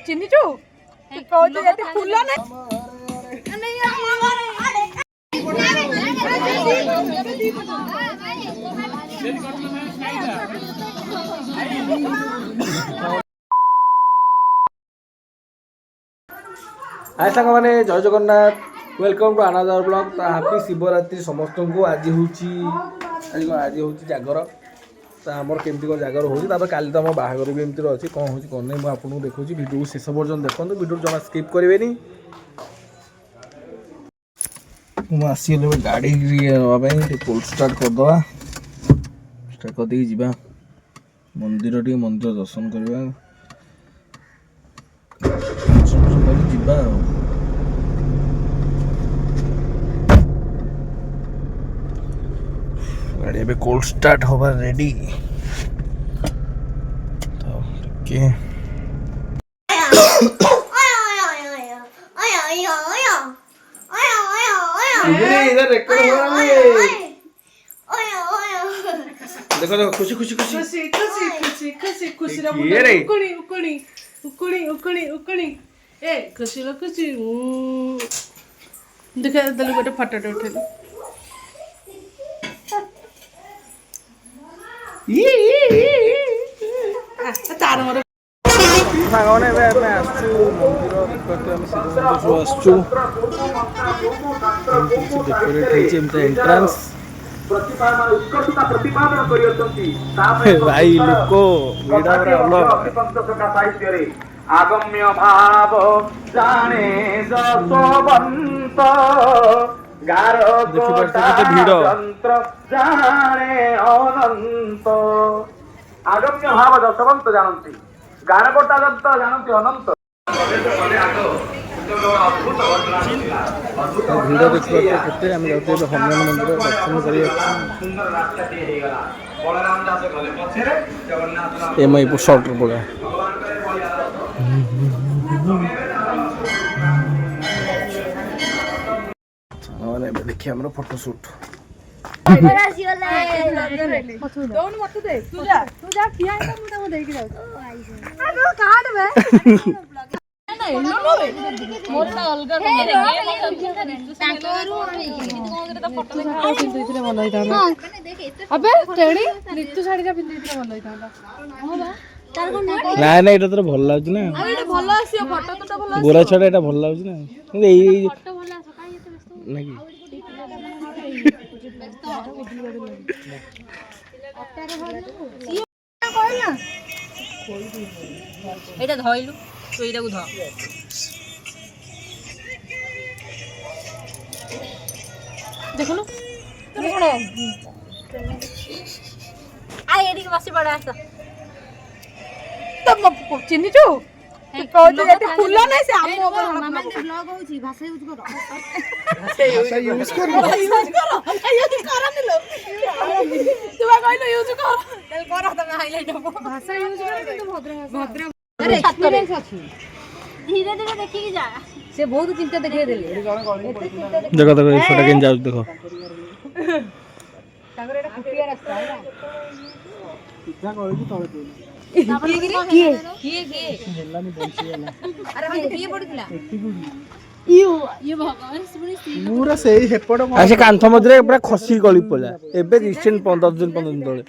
ଚିହ୍ନିଛୁ କହୁଛୁ ଏଠି ଫୁଲ ନାହିଁ हाय सांग मैंने जय Jagannath welcome to another blog तो हैप्पी शिवरात्रि समस्त को आज हूँ जागर तो आमर केमती कौन जागर हो काली तो आम बाहर भी एमती अच्छी कौन हो कौन नहीं आपको देखा वीडियो को शेष पर्यटन देखो वीडियो जमा स्किप करेंगे आसगल गाड़ी नापी कोल्ड स्टार्ट करदे स्टार्ट करदे जा मंदिर मंदिर दर्शन करवा जीवा गाड़ी अभी कोल्ड स्टार्ट होगा रेडी तो के इधर रेकॉर्ड हो रहा है देखो देखो खुशी खुशी खुशी खुशी खुशी खुशी खुशी खुशी ये रे उकड़ी उकड़ी उकड़ी उकड़ी उकड़ी ए खुशी लो खुशी देखा दल गोटे फोटोटे उठेलु तार मोर सागने आसचु मंदिर आसचु डेकोरेट एंट्रांस भाई लोक आगम्य भाव जाने जसवंत गारंत्र जाने अनंत आगम्य भाव जसवंत जानती गारगोटा जंत्र जानती अनंत भिड़ देखा केते आम जाते हनुमान मंदिर दर्शन कर शॉर्ट पड़ा देखिए हमारा फोटोशूट ना ना ये तो भल लगुच ना गोरा छड़ा ये भल लगुच ना এটা ধইলু তো এটাকু ধ দেখুন তুমি কোন আই এদিকে বসি পড়া আস তো চিহ্নিছু কହୁଛୁ ଏଠି ଫୁଲ ନାହିଁ ସେ ଆମ ଉପରେ ମାମା କେ ବ୍ଲଗ ହୋଉଛି ଭାଷା ୟୁଜ କର भाषा यूज कर ୟୁଜ କରନି लो ତୁ ବା କହିଲୁ ୟୁଜ କର ତାହେଲେ କର ତମେ ହାଇଲାଇଟ ହବ ଭାଷା ୟୁଜ କର କିନ୍ତୁ ଭଦ୍ର ଭାଷା अरे एक्सपीरियंस अछि धीरे धीरे देखि कि जा से बहुत चिंता देखै देले देखो देखो ये छोटा केन जाउ देखो तागर एटा कुटिया रास्ता है ना सीधा कहै कि तळे तळे किए हेलानी बंसी वाला अरे भाई किए पड़ितला ये भगवान सुनी पूरा सेही हेपड़ आसे कांथ मधरे पूरा खसी गली पला एबे रिसेंट 15 दिन तळे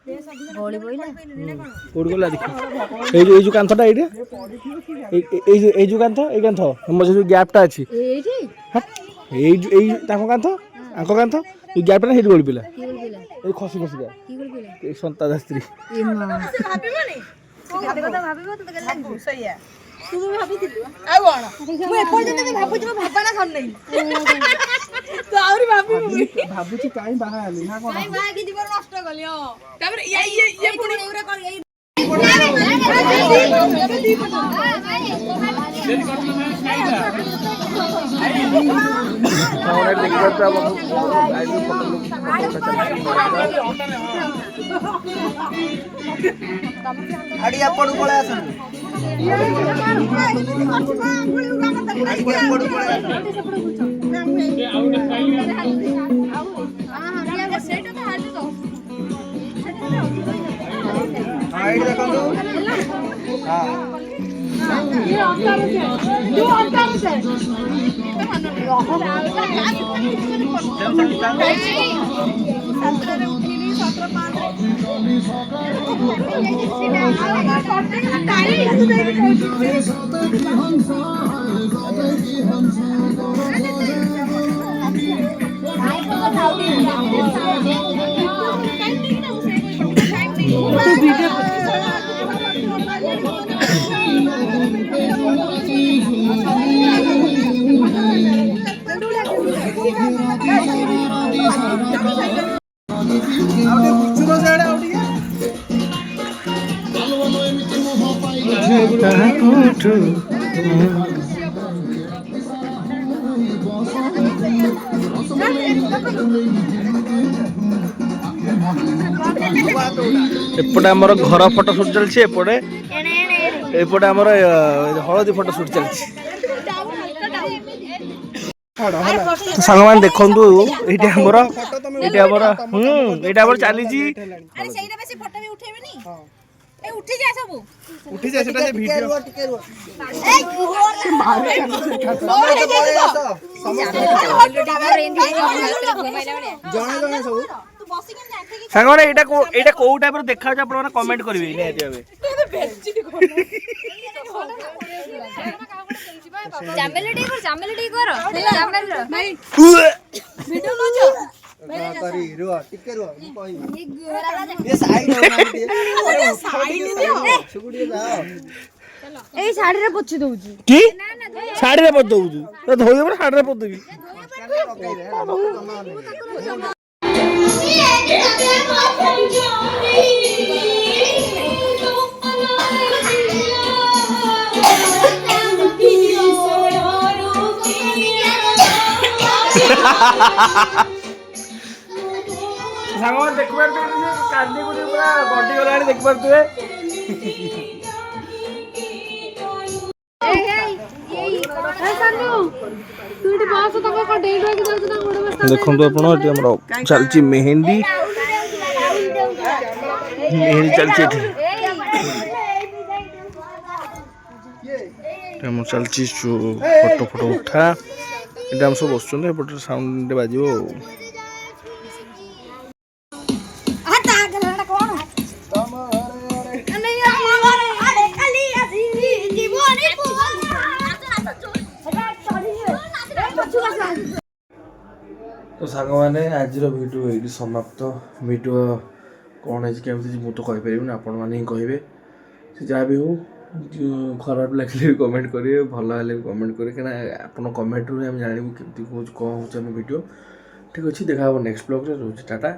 गोली बोइला कोड गला देखि ए जो कांथटा एटे ए जो कांथ हमर जो गैपटा अछि एठी ए ताको कांथ आको कांथ ए गैपटा हेड गली पला की बोल पिला ए खसी खसी गया की बोल पिला ए संता शास्त्री ए मां से भाबिबनी गादे কথা ভাবিব তো গেল লাগু সইয়া तू भी भाबी थी आ कोन मु एपर्यंत भी भाबु छी भाबना सर नहीं ତୁ ଆହୁରି ଭାବିବୁ भाबुची काई बाहा आली ना कोन काई भाई की जीवन नष्ट गलियो ତାପରେ ये पुणी एवरा कर ये और देखिए तो अब लाइव फोटो आड़ी आपण पळे आसन हां ये अंतर से तू अंतर से एपटे आमर घर फोटो शूट चलछि एपटे एपटे आमर हळदी फोटो शूट चलछि तो सांग मान देखंतु एठी हमर चली जी अरे सेइरा बेसी फोटो भी उठेबेनी ए उठी जा सब उठी जा सेटा से वीडियो ए जणे जणे सब तू बसी के जाथे कि सांग मान एटा को टाइप रो देखा छ आपण कमेंट करबे निहाती भाबे चामेलडी कर चामेल भाई वीडियो लो जो करी रुआ टिके रुआ मु कहि ये साइड हो ना साइड दियो सुगुडी जाओ ए साड़ी रे पोछि दउजी की साड़ी रे पद दउजु तो धोई पर साड़ी रे पद देबी सांगवान देख पार कांदी गुडी पूरा बॉडी गलाणी देख पारतुए देखो अपन चलची मेहंदी चलची चलची फोटो फोटो उठा ये सब बस साउंड बाज तो सांग मैंने आज वीडियो ये समाप्त वीडियो कौन है केमी मुझे तो कहीपर आपण मैंने ही कहे से जहाँ भी हो खराब लगे भी कमेंट करेंगे भल हेल्ले भी कमेंट करेंगे कहीं आप कमेंट रू जानू केमती कौन कौन हो वीडियो ठीक अच्छे देखा नेक्स्ट ब्लॉग रोज टाटा।